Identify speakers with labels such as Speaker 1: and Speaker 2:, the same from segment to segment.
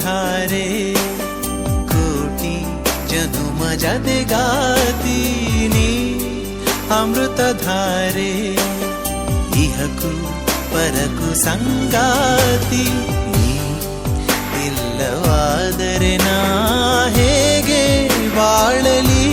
Speaker 1: धारे कोटि जनुम जदेगातीनी अमृत धारे इहकु परकु संगाति इल्लवादरे ना हेगे बाळली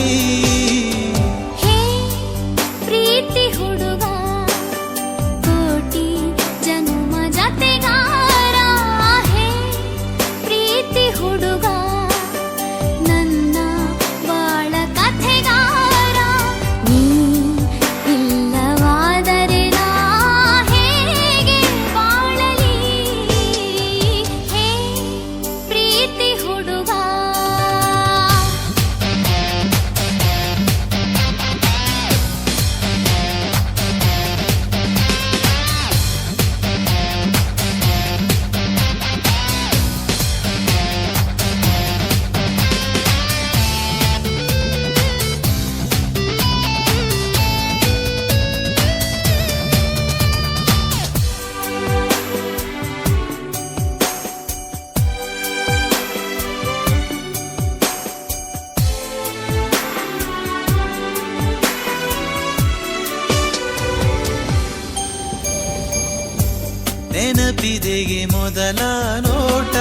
Speaker 1: ನೆನಪಿದೆಯೇ ಮೊದಲ ನೋಟ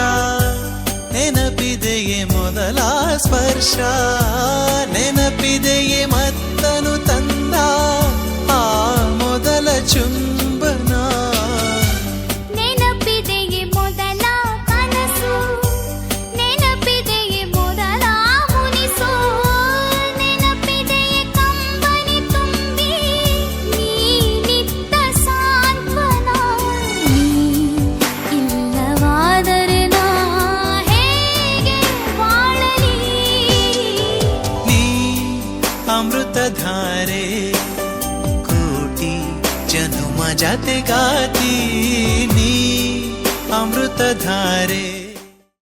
Speaker 1: ನೆನಪಿದೆಯೇ ಮೊದಲ ಸ್ಪರ್ಶ ನೆನಪಿದೆಯೇ ಮತ್ತನು ತಂದ ಆ ಮೊದಲ ಚುಂಬನ
Speaker 2: ನೆನಪಿದೆಯೇ ಮೊದಲ ಕನಸು ನೆನಪಿದೆಯೇ ಮೊದಲ ಮುನಿಸು ನೆನಪಿದೆಯೇ ಕಂಬನಿ ತುಂಬಿ ನೀನಿತ್ತ ಸಾಂತ್ವನ ಇಲ್ಲವಾದರೆ ನಾ ಹೇಗೆ ಬಾಳಲಿ
Speaker 1: ನೀ ಅಮೃತ ಧಾರೆ ಕೋಟಿ ಜನುಮ ಜತೆಗಾತಿ ನೀ ಅಮೃತ ಧಾರೆ